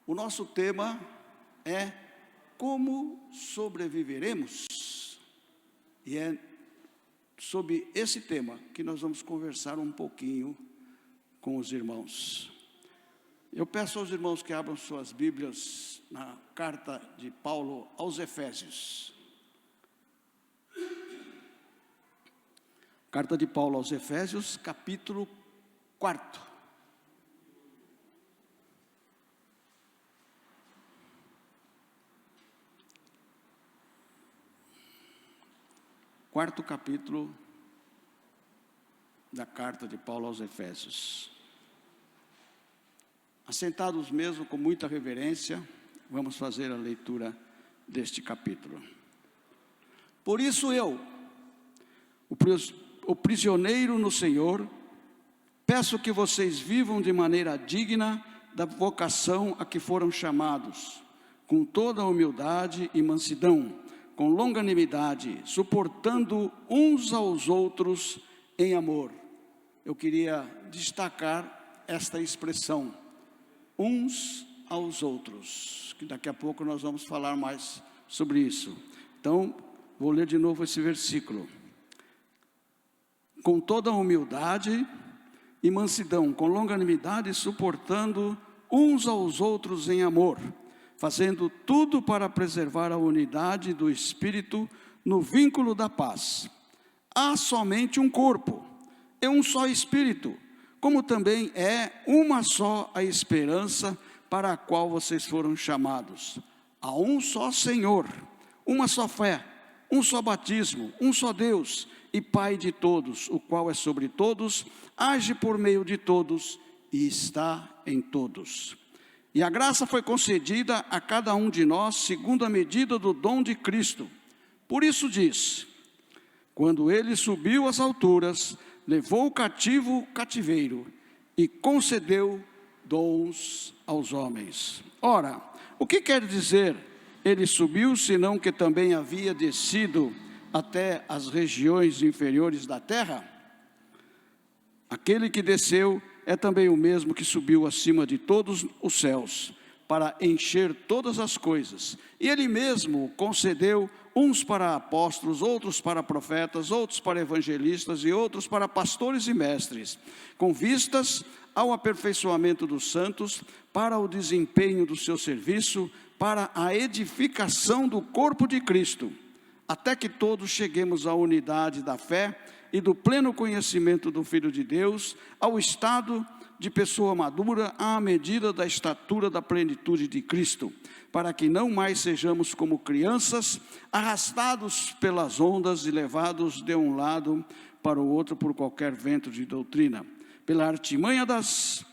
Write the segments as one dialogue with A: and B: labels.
A: O nosso tema é como sobreviveremos, e é sobre esse tema que nós vamos conversar um pouquinho com os irmãos. Eu peço aos irmãos que abram suas Bíblias na carta de Paulo aos Efésios. Carta de Paulo aos Efésios, capítulo 4. Quarto capítulo da carta de Paulo aos Efésios. Assentados mesmo, com muita reverência, vamos fazer a leitura deste capítulo. Por isso eu, o prisioneiro no Senhor, peço que vocês vivam de maneira digna da vocação a que foram chamados, com toda a humildade e mansidão, com longanimidade, suportando uns aos outros em amor. Eu queria destacar esta expressão, uns aos outros, que daqui a pouco nós vamos falar mais sobre isso. Então, vou ler de novo esse versículo. Com toda a humildade e mansidão, com longanimidade, suportando uns aos outros em amor, fazendo tudo para preservar a unidade do Espírito no vínculo da paz. Há somente um corpo, e um só Espírito, como também é uma só a esperança para a qual vocês foram chamados. Há um só Senhor, uma só fé, um só batismo, um só Deus e Pai de todos, o qual é sobre todos, age por meio de todos e está em todos. E a graça foi concedida a cada um de nós segundo a medida do dom de Cristo. Por isso diz, quando ele subiu às alturas, levou cativo o cativeiro e concedeu dons aos homens. Ora, o que quer dizer ele subiu, senão que também havia descido até as regiões inferiores da terra? Aquele que desceu é também o mesmo que subiu acima de todos os céus, para encher todas as coisas. E ele mesmo concedeu uns para apóstolos, outros para profetas, outros para evangelistas e outros para pastores e mestres, com vistas ao aperfeiçoamento dos santos, para o desempenho do seu serviço, para a edificação do corpo de Cristo, até que todos cheguemos à unidade da fé e do pleno conhecimento do Filho de Deus, ao estado de pessoa madura, à medida da estatura da plenitude de Cristo, para que não mais sejamos como crianças, arrastados pelas ondas e levados de um lado para o outro por qualquer vento de doutrina, pela artimanha das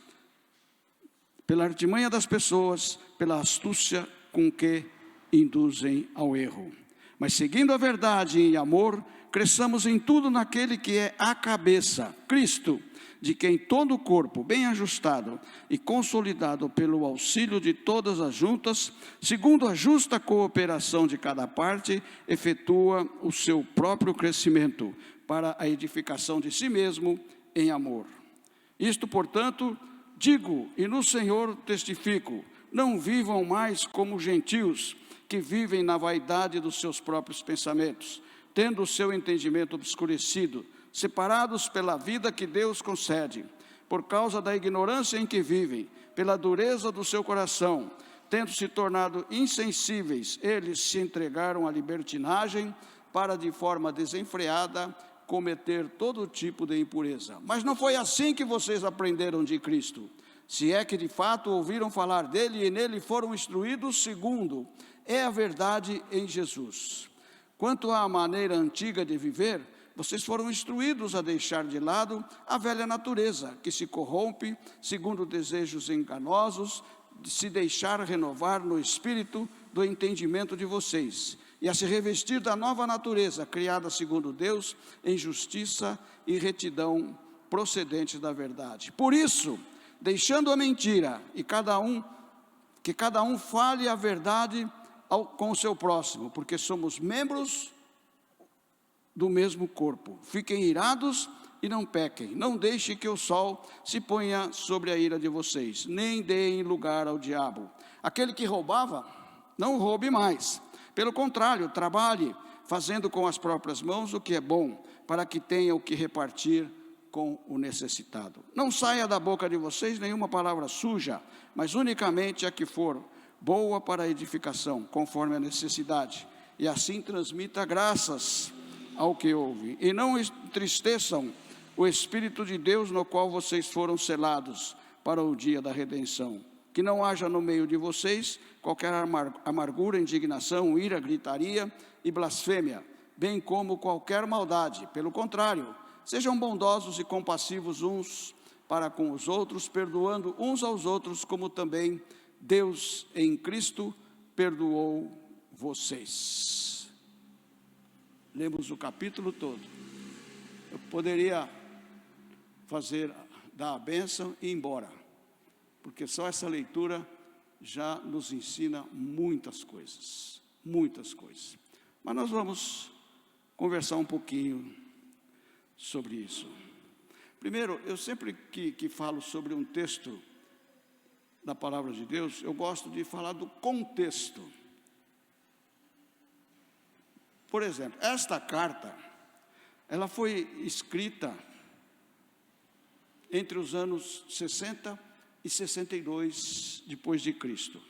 A: pessoas, pela astúcia com que induzem ao erro. Mas seguindo a verdade em amor, cresçamos em tudo naquele que é a cabeça, Cristo, de quem todo o corpo, bem ajustado e consolidado pelo auxílio de todas as juntas, segundo a justa cooperação de cada parte, efetua o seu próprio crescimento para a edificação de si mesmo em amor. Isto, portanto, digo e no Senhor testifico, não vivam mais como gentios, que vivem na vaidade dos seus próprios pensamentos, tendo o seu entendimento obscurecido, separados pela vida que Deus concede, por causa da ignorância em que vivem, pela dureza do seu coração, tendo se tornado insensíveis, eles se entregaram à libertinagem, para de forma desenfreada cometer todo tipo de impureza. Mas não foi assim que vocês aprenderam de Cristo, se é que de fato ouviram falar dele e nele foram instruídos, segundo é a verdade em Jesus. Quanto à maneira antiga de viver, vocês foram instruídos a deixar de lado a velha natureza, que se corrompe segundo desejos enganosos, de se deixar renovar no espírito do entendimento de vocês, e a se revestir da nova natureza, criada segundo Deus, em justiça e retidão procedentes da verdade. Por isso, deixando a mentira, que cada um fale a verdade com o seu próximo, porque somos membros do mesmo corpo. Fiquem irados e não pequem. Não deixe que o sol se ponha sobre a ira de vocês, nem deem lugar ao diabo. Aquele que roubava, não roube mais. Pelo contrário, trabalhe, fazendo com as próprias mãos o que é bom, para que tenha o que repartir com o necessitado. Não saia da boca de vocês nenhuma palavra suja, mas unicamente a que for boa para a edificação, conforme a necessidade. E assim transmita graças ao que ouve. E não entristeçam o Espírito de Deus, no qual vocês foram selados para o dia da redenção. Que não haja no meio de vocês qualquer amargura, indignação, ira, gritaria e blasfêmia, bem como qualquer maldade. Pelo contrário, sejam bondosos e compassivos uns para com os outros, perdoando uns aos outros, como também Deus em Cristo perdoou vocês. Lemos o capítulo todo. Eu poderia dar a bênção e ir embora, porque só essa leitura já nos ensina muitas coisas, muitas coisas. Mas nós vamos conversar um pouquinho sobre isso. Primeiro, eu sempre que falo sobre um texto da palavra de Deus, eu gosto de falar do contexto. Por exemplo, esta carta, ela foi escrita entre os anos 60 e 62 depois de Cristo.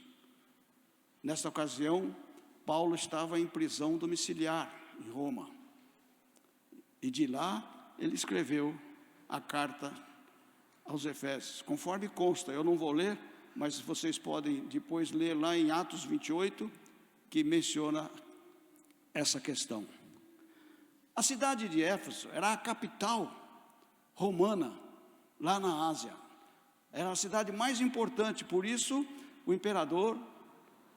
A: Nesta ocasião, Paulo estava em prisão domiciliar em Roma. E de lá ele escreveu a carta aos Efésios, conforme consta. Eu não vou ler, mas vocês podem depois ler lá em Atos 28, que menciona essa questão. A cidade de Éfeso era a capital romana, lá na Ásia. Era a cidade mais importante, por isso o imperador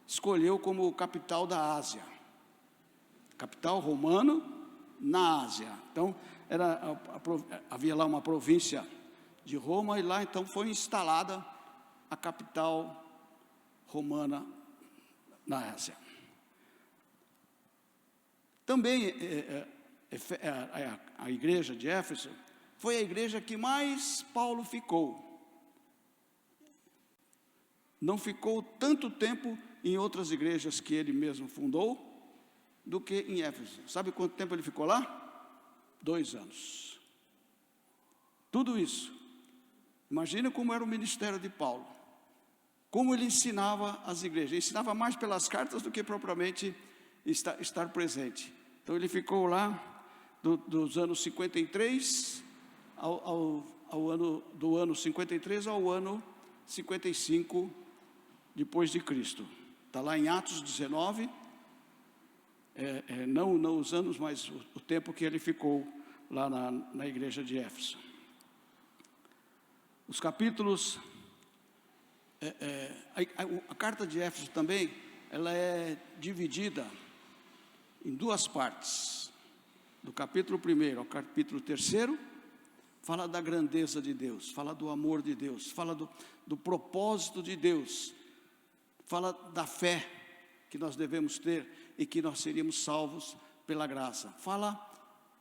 A: escolheu como capital da Ásia. Capital romano na Ásia. Então, havia lá uma província de Roma, e lá então foi instalada a capital romana na Ásia. Também a igreja de Éfeso foi a igreja que mais Paulo ficou. Não ficou tanto tempo em outras igrejas que ele mesmo fundou do que em Éfeso. Sabe quanto tempo ele ficou lá? 2 anos. Tudo isso. Imagina como era o ministério de Paulo. Como ele ensinava as igrejas. Ele ensinava mais pelas cartas do que propriamente estar presente. Então ele ficou lá dos anos 53 do ano 53 ao ano 55 depois de Cristo. Está lá em Atos 19, não os anos, mas o tempo que ele ficou lá na igreja de Éfeso. Os capítulos, a carta de Éfeso também, ela é dividida em 2 partes. Do capítulo 1 ao capítulo 3, fala da grandeza de Deus, fala do amor de Deus, fala do propósito de Deus, fala da fé que nós devemos ter e que nós seríamos salvos pela graça. Fala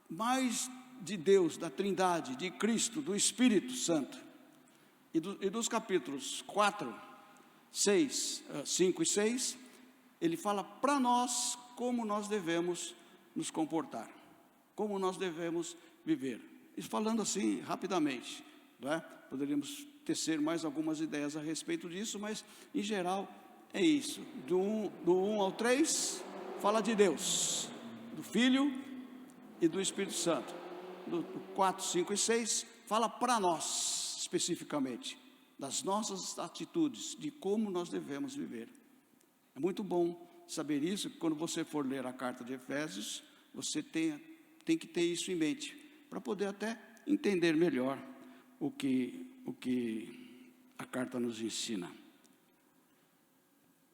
A: mais de Deus, da Trindade, de Cristo, do Espírito Santo. E dos capítulos 4, 6, 5 e 6, ele fala para nós como nós devemos nos comportar, como nós devemos viver. E falando assim rapidamente, não é? Poderíamos tecer mais algumas ideias a respeito disso, mas em geral é isso. Do 1 ao 3 fala de Deus, do Filho e do Espírito Santo. Do 4, 5 e 6 fala para nós especificamente das nossas atitudes, de como nós devemos viver. É muito bom saber isso, que quando você for ler a carta de Efésios, você tem que ter isso em mente, para poder até entender melhor o que a carta nos ensina.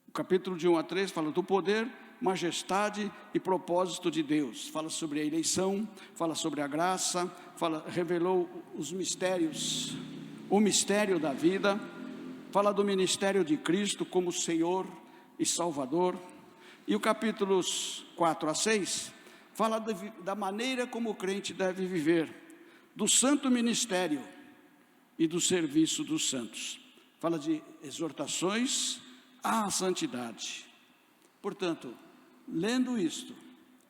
A: O capítulo de 1 a 3 fala do poder, majestade e propósito de Deus. Fala sobre a eleição, fala sobre a graça, revelou os mistérios, o mistério da vida, fala do ministério de Cristo como Senhor e Salvador. E o capítulos 4 a 6 fala da maneira como o crente deve viver, do santo ministério e do serviço dos santos. Fala de exortações à santidade. Portanto, lendo isto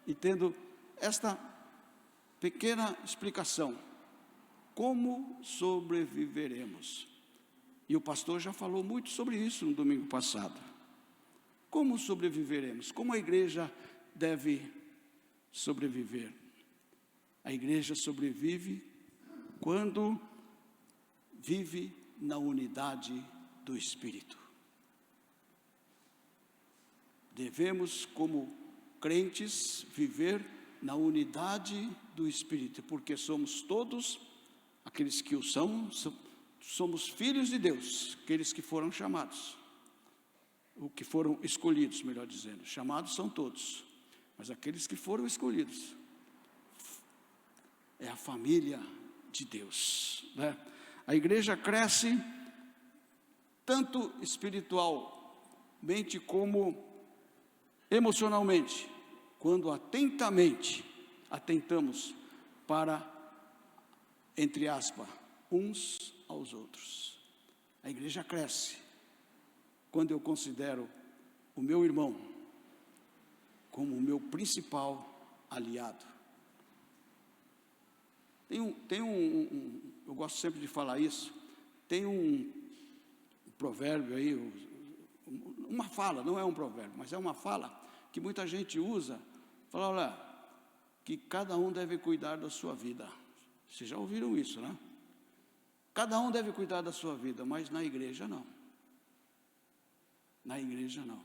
A: e tendo esta pequena explicação, como sobreviveremos? E o pastor já falou muito sobre isso no domingo passado. Como sobreviveremos? Como a igreja deve sobreviver? A igreja sobrevive quando vive na unidade do Espírito. Devemos, como crentes, viver na unidade do Espírito, porque somos todos, aqueles que o são, somos filhos de Deus, aqueles que foram chamados, ou que foram escolhidos, melhor dizendo. Chamados são todos, mas aqueles que foram escolhidos, é a família de Deus, né? A igreja cresce, tanto espiritualmente como emocionalmente, quando atentamos para, entre aspas, uns aos outros. A igreja cresce quando eu considero o meu irmão como o meu principal aliado. Eu gosto sempre de falar isso, tem um provérbio aí, uma fala, não é um provérbio, mas é uma fala que muita gente usa, fala, olha, que cada um deve cuidar da sua vida. Vocês já ouviram isso, né? Cada um deve cuidar da sua vida, mas na igreja não. Na igreja não.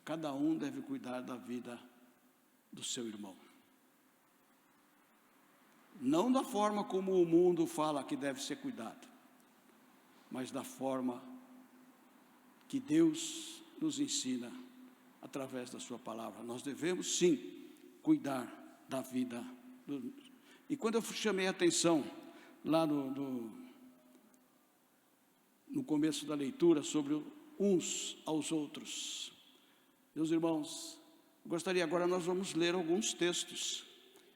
A: Cada um deve cuidar da vida do seu irmão. Não da forma como o mundo fala que deve ser cuidado, mas da forma que Deus nos ensina através da sua palavra. Nós devemos sim cuidar da vida E quando eu chamei a atenção lá no começo da leitura sobre uns aos outros, meus irmãos, gostaria, agora nós vamos ler alguns textos.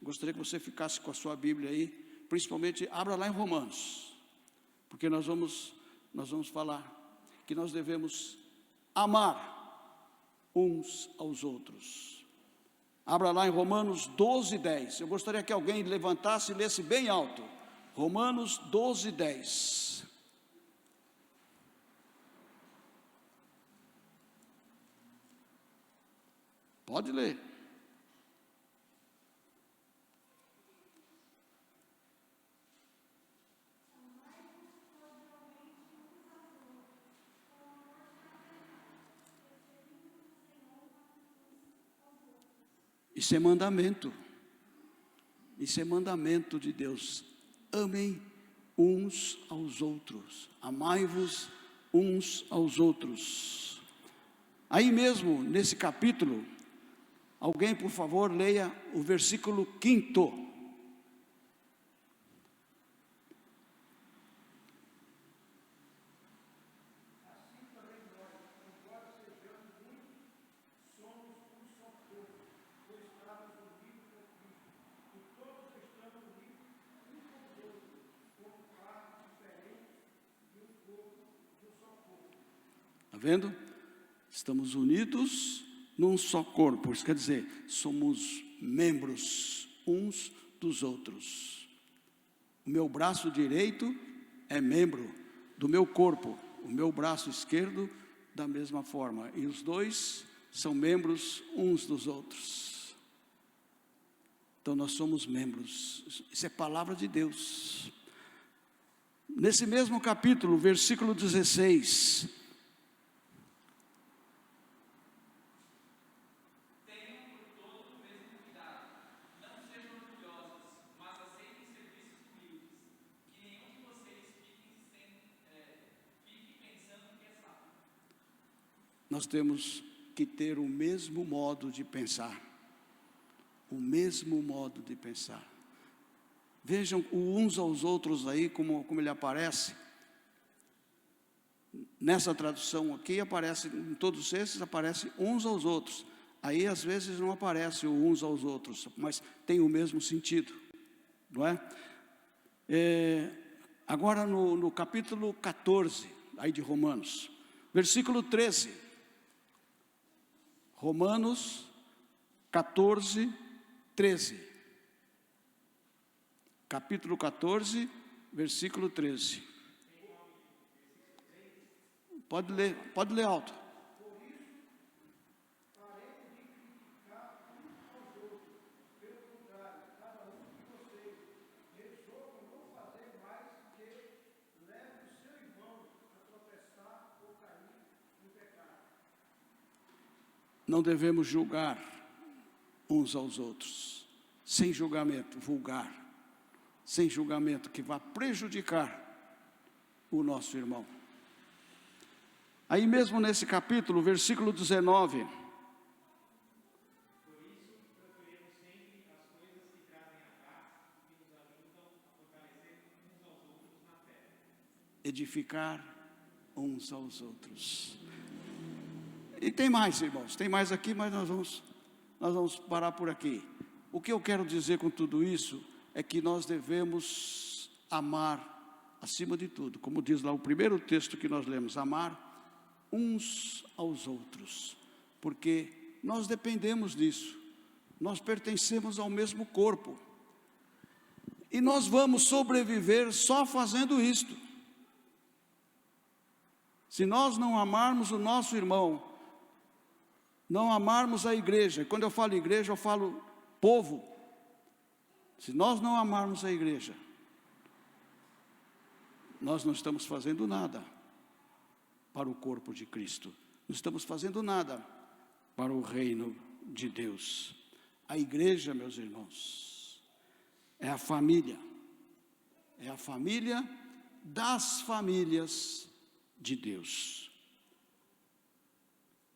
A: Gostaria que você ficasse com a sua Bíblia aí, principalmente abra lá em Romanos, porque nós vamos falar que nós devemos amar uns aos outros. Abra lá em Romanos 12:10. Eu gostaria que alguém levantasse e lesse bem alto. Romanos 12:10. Pode ler. Isso é mandamento. Isso é mandamento de Deus. Amem uns aos outros. Amai-vos uns aos outros. Aí mesmo, nesse capítulo, alguém, por favor, leia o versículo 5º. Vendo? Estamos unidos num só corpo. Isso quer dizer, somos membros uns dos outros. O meu braço direito é membro do meu corpo, o meu braço esquerdo da mesma forma, e os dois são membros uns dos outros. Então nós somos membros. Isso é palavra de Deus. Nesse mesmo capítulo, versículo 16, nós temos que ter o mesmo modo de pensar. O mesmo modo de pensar. Vejam uns aos outros aí, como ele aparece. Nessa tradução aqui aparece, em todos esses aparece uns aos outros. Aí às vezes não aparece o uns aos outros, mas tem o mesmo sentido, não é? Agora no capítulo 14, aí de Romanos, versículo 13. Romanos 14, 13. Capítulo 14, versículo 13. Pode ler alto. Não devemos julgar uns aos outros, sem julgamento vulgar, sem julgamento que vá prejudicar o nosso irmão. Aí mesmo nesse capítulo, versículo 19. Edificar uns aos outros. E tem mais, irmãos, tem mais aqui, mas nós vamos parar por aqui. O que eu quero dizer com tudo isso é que nós devemos amar acima de tudo, como diz lá o primeiro texto que nós lemos, amar uns aos outros, porque nós dependemos disso, nós pertencemos ao mesmo corpo, e nós vamos sobreviver só fazendo isto. Se nós não amarmos o nosso irmão, não amarmos a igreja, quando eu falo igreja, eu falo povo. Se nós não amarmos a igreja, nós não estamos fazendo nada para o corpo de Cristo, não estamos fazendo nada para o reino de Deus. A igreja, meus irmãos, é a família das famílias de Deus.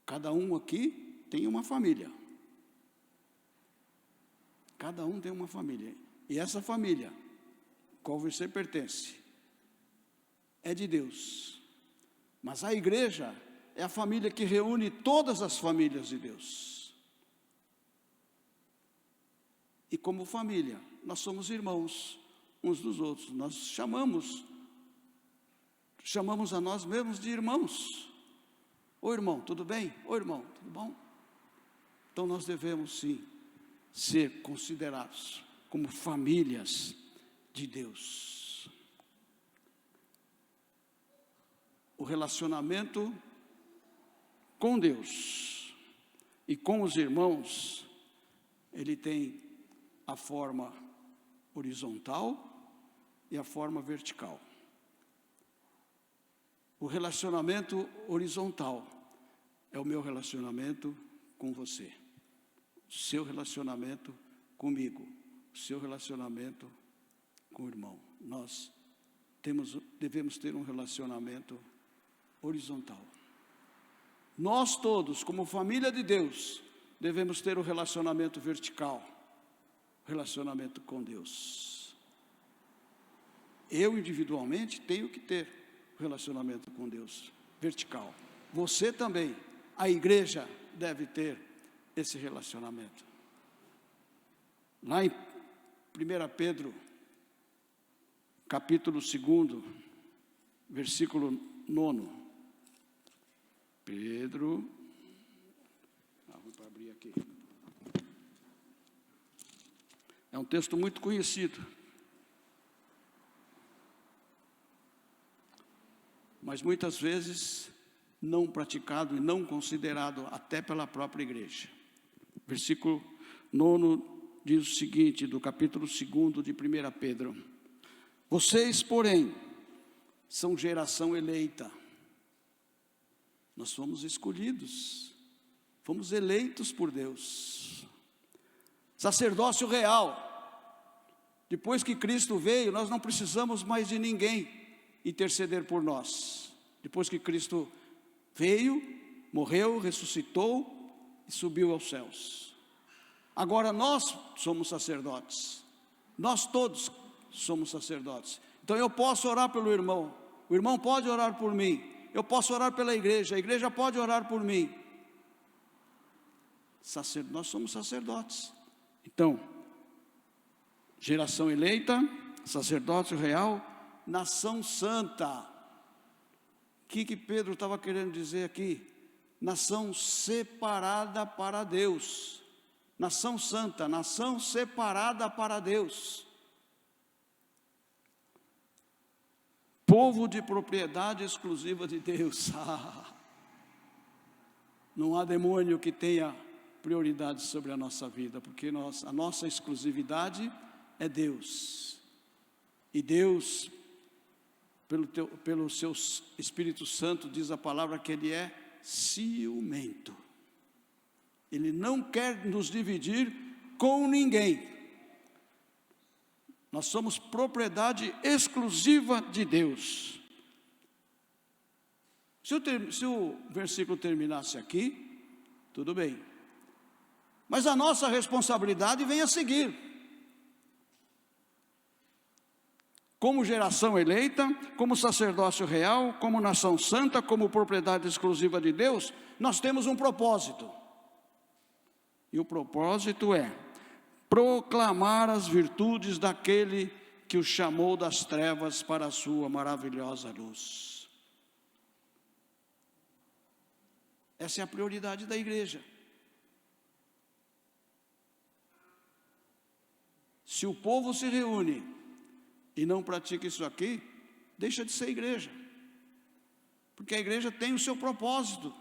A: Cada um aqui tem uma família. Cada um tem uma família. E essa família, qual você pertence, é de Deus. Mas a igreja é a família que reúne todas as famílias de Deus. E como família, nós somos irmãos uns dos outros. Nós chamamos a nós mesmos de irmãos. Ô irmão, tudo bem? Ô irmão, tudo bom? Então nós devemos sim ser considerados como famílias de Deus. O relacionamento com Deus e com os irmãos, ele tem a forma horizontal e a forma vertical. O relacionamento horizontal é o meu relacionamento com você, o seu relacionamento comigo, o seu relacionamento com o irmão. Nós devemos ter um relacionamento horizontal. Nós todos, como família de Deus, devemos ter um relacionamento vertical, relacionamento com Deus. Eu individualmente tenho que ter relacionamento com Deus vertical. Você também, a igreja deve ter esse relacionamento. Lá em 1 Pedro, capítulo 2, versículo 9. Pedro, vou abrir aqui. É um texto muito conhecido, mas muitas vezes não praticado e não considerado até pela própria igreja. Versículo 9 diz o seguinte, do capítulo 2 de 1 Pedro: vocês, porém, são geração eleita. Nós fomos escolhidos, fomos eleitos por Deus. Sacerdócio real. Depois que Cristo veio, nós não precisamos mais de ninguém interceder por nós. Depois que Cristo veio, morreu, ressuscitou e subiu aos céus. Agora nós somos sacerdotes. Nós todos somos sacerdotes. Então eu posso orar pelo irmão, o irmão pode orar por mim, eu posso orar pela igreja, a igreja pode orar por mim. Nós somos sacerdotes. Então, geração eleita, sacerdócio real, nação santa. O que Pedro estava querendo dizer aqui? Nação separada para Deus. Nação santa, nação separada para Deus. Povo de propriedade exclusiva de Deus. Não há demônio que tenha prioridade sobre a nossa vida, porque a nossa exclusividade é Deus. E Deus, pelo seu Espírito Santo, diz a palavra que Ele é ciumento. Ele não quer nos dividir com ninguém. Nós somos propriedade exclusiva de Deus. Se o versículo terminasse aqui, tudo bem. Mas a nossa responsabilidade vem a seguir. Como geração eleita, como sacerdócio real, como nação santa, como propriedade exclusiva de Deus, nós temos um propósito. E o propósito é proclamar as virtudes daquele que o chamou das trevas para a sua maravilhosa luz. Essa é a prioridade da igreja. Se o povo se reúne e não pratica isso aqui, deixa de ser igreja. Porque a igreja tem o seu propósito.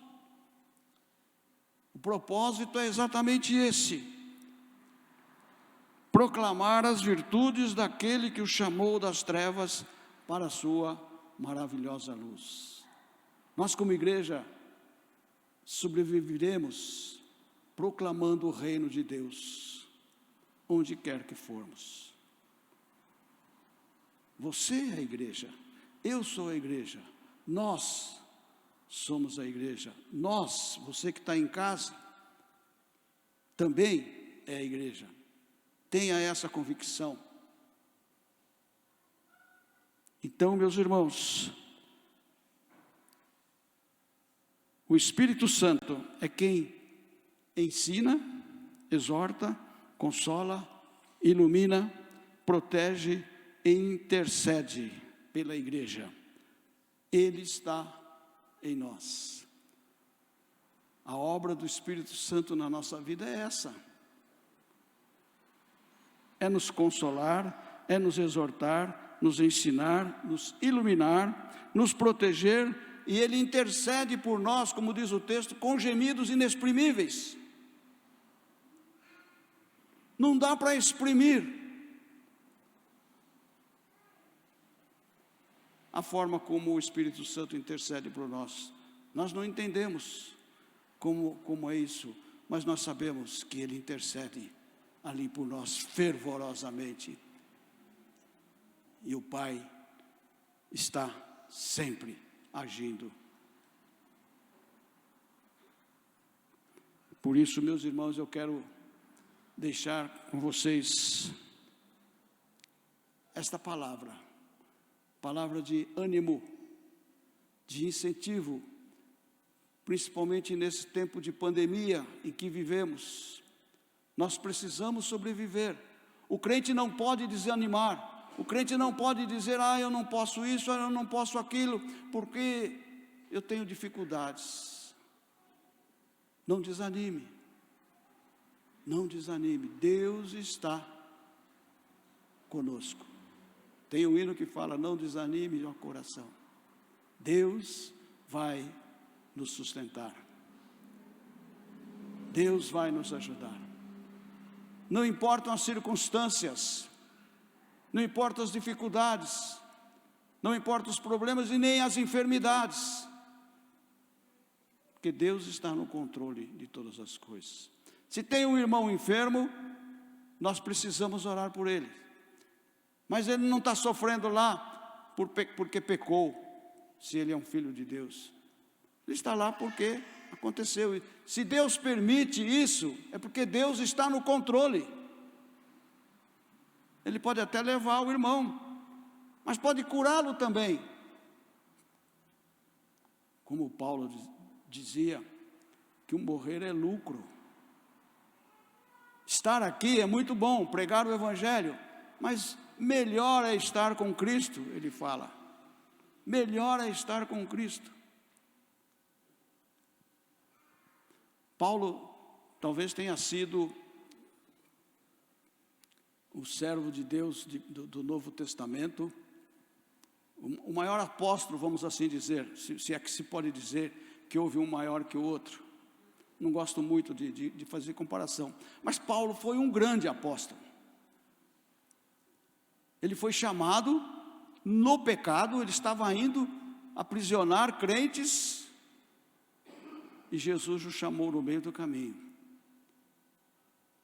A: O propósito é exatamente esse: proclamar as virtudes daquele que o chamou das trevas para a sua maravilhosa luz. Nós, como igreja, sobreviveremos proclamando o reino de Deus, onde quer que formos. Você é a igreja, eu sou a igreja, nós somos a igreja. Nós, você que está em casa, também é a igreja. Tenha essa convicção. Então, meus irmãos, o Espírito Santo é quem ensina, exorta, consola, ilumina, protege e intercede pela igreja. Ele está em nós. A obra do Espírito Santo na nossa vida é essa: é nos consolar, é nos exortar, nos ensinar, nos iluminar, nos proteger, e Ele intercede por nós, como diz o texto, com gemidos inexprimíveis. Não dá para exprimir a forma como o Espírito Santo intercede por nós. Nós não entendemos como é isso, mas nós sabemos que Ele intercede ali por nós fervorosamente. E o Pai está sempre agindo. Por isso, meus irmãos, eu quero deixar com vocês esta palavra de ânimo, de incentivo, principalmente nesse tempo de pandemia em que vivemos. Nós precisamos sobreviver. O crente não pode desanimar. O crente não pode dizer: eu não posso isso, eu não posso aquilo, porque eu tenho dificuldades. Não desanime. Não desanime. Deus está conosco. Tem um hino que fala: não desanime o coração. Deus vai nos sustentar. Deus vai nos ajudar. Não importam as circunstâncias, não importam as dificuldades, não importam os problemas e nem as enfermidades, porque Deus está no controle de todas as coisas. Se tem um irmão enfermo, nós precisamos orar por ele, mas ele não está sofrendo lá porque pecou, se ele é um filho de Deus. Ele está lá porque aconteceu. Se Deus permite isso, é porque Deus está no controle. Ele pode até levar o irmão, mas pode curá-lo também. Como Paulo dizia, que o morrer é lucro. Estar aqui é muito bom, pregar o Evangelho, mas melhor é estar com Cristo, ele fala. Melhor é estar com Cristo. Paulo talvez tenha sido o servo de Deus do Novo Testamento, o maior apóstolo, vamos assim dizer, se é que se pode dizer que houve um maior que o outro. Não gosto muito de fazer comparação, mas Paulo foi um grande apóstolo. Ele foi chamado no pecado, ele estava indo aprisionar crentes, e Jesus o chamou no meio do caminho.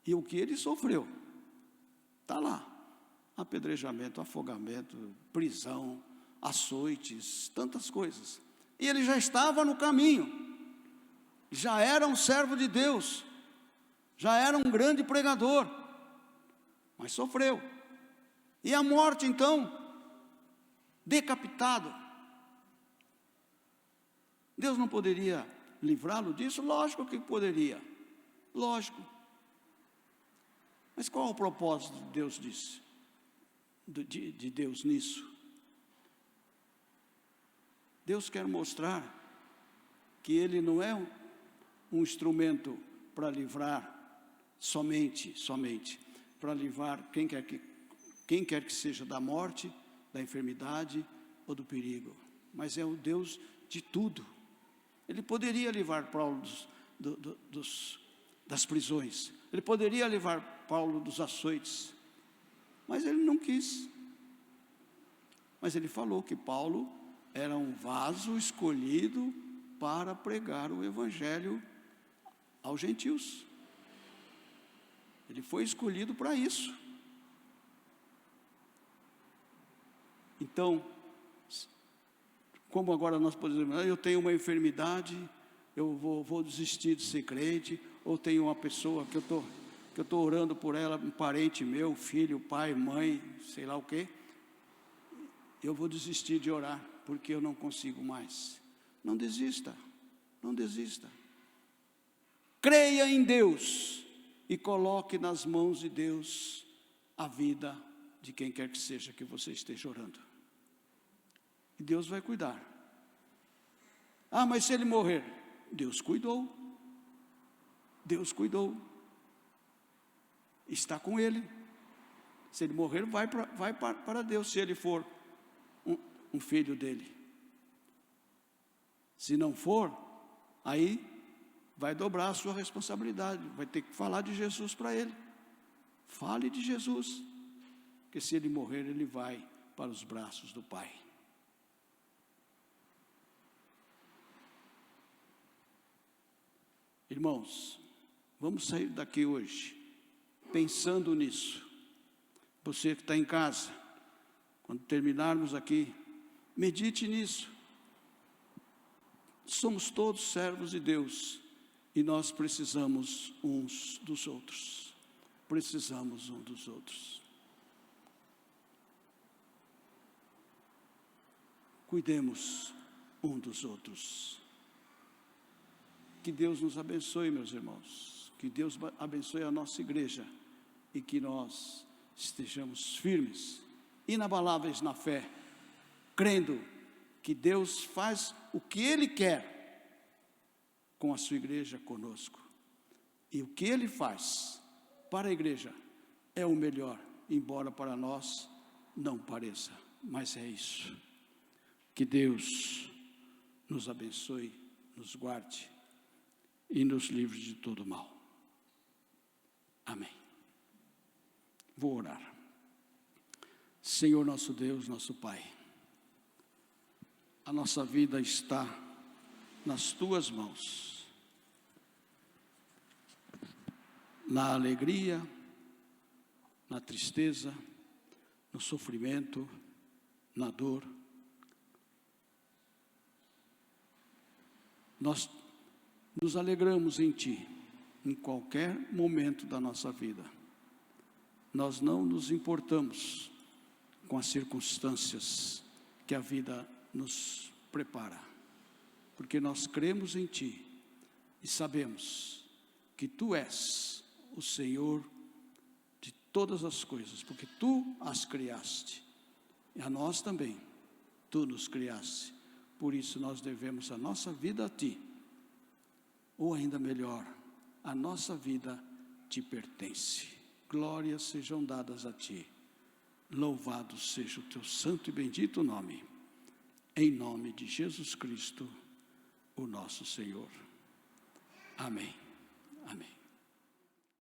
A: E o que ele sofreu, está lá: apedrejamento, afogamento, prisão, açoites, tantas coisas. E ele já estava no caminho, já era um servo de Deus, já era um grande pregador, mas sofreu. E a morte então, decapitado. Deus não poderia livrá-lo disso? Lógico que poderia, lógico. Mas qual é o propósito de Deus disso? De Deus nisso? Deus quer mostrar que Ele não é um instrumento para livrar somente, para livrar quem quer que seja da morte, da enfermidade ou do perigo, mas é o Deus de tudo. Ele poderia livrar Paulo das prisões, ele poderia livrar Paulo dos açoites, mas ele não quis. Mas ele falou que Paulo era um vaso escolhido para pregar o evangelho aos gentios. Ele foi escolhido para isso. Então, como agora nós podemos dizer, eu tenho uma enfermidade, eu vou desistir de ser crente, ou tenho uma pessoa que eu estou orando por ela, um parente meu, filho, pai, mãe, sei lá o quê, eu vou desistir de orar, porque eu não consigo mais. Não desista, não desista. Creia em Deus e coloque nas mãos de Deus a vida de quem quer que seja que você esteja orando. E Deus vai cuidar. Ah, mas se ele morrer? Deus cuidou. Deus cuidou. Está com ele. Se ele morrer, vai para Deus, se ele for um filho dele. Se não for, aí vai dobrar a sua responsabilidade, vai ter que falar de Jesus para ele. Fale de Jesus, porque se ele morrer, ele vai para os braços do Pai. Irmãos, vamos sair daqui hoje pensando nisso. Você que está em casa, quando terminarmos aqui, medite nisso. Somos todos servos de Deus e nós precisamos uns dos outros. Precisamos uns dos outros. Cuidemos um dos outros. Que Deus nos abençoe, meus irmãos. Que Deus abençoe a nossa igreja e que nós estejamos firmes, inabaláveis na fé, crendo que Deus faz o que Ele quer com a sua igreja conosco. E o que Ele faz para a igreja é o melhor, embora para nós não pareça, mas é isso. Que Deus nos abençoe, nos guarde e nos livre de todo mal. Amém. Vou orar. Senhor nosso Deus, nosso Pai, a nossa vida está nas Tuas mãos. Na alegria, na tristeza, no sofrimento, na dor. Nós nos alegramos em Ti, em qualquer momento da nossa vida. Nós não nos importamos com as circunstâncias que a vida nos prepara, porque nós cremos em Ti e sabemos que Tu és o Senhor de todas as coisas, porque tu as criaste, e a nós também, tu nos criaste. Por isso nós devemos a nossa vida a ti, ou ainda melhor, a nossa vida te pertence. Glórias sejam dadas a ti, louvado seja o teu santo e bendito nome, em nome de Jesus Cristo, o nosso Senhor. Amém. Amém.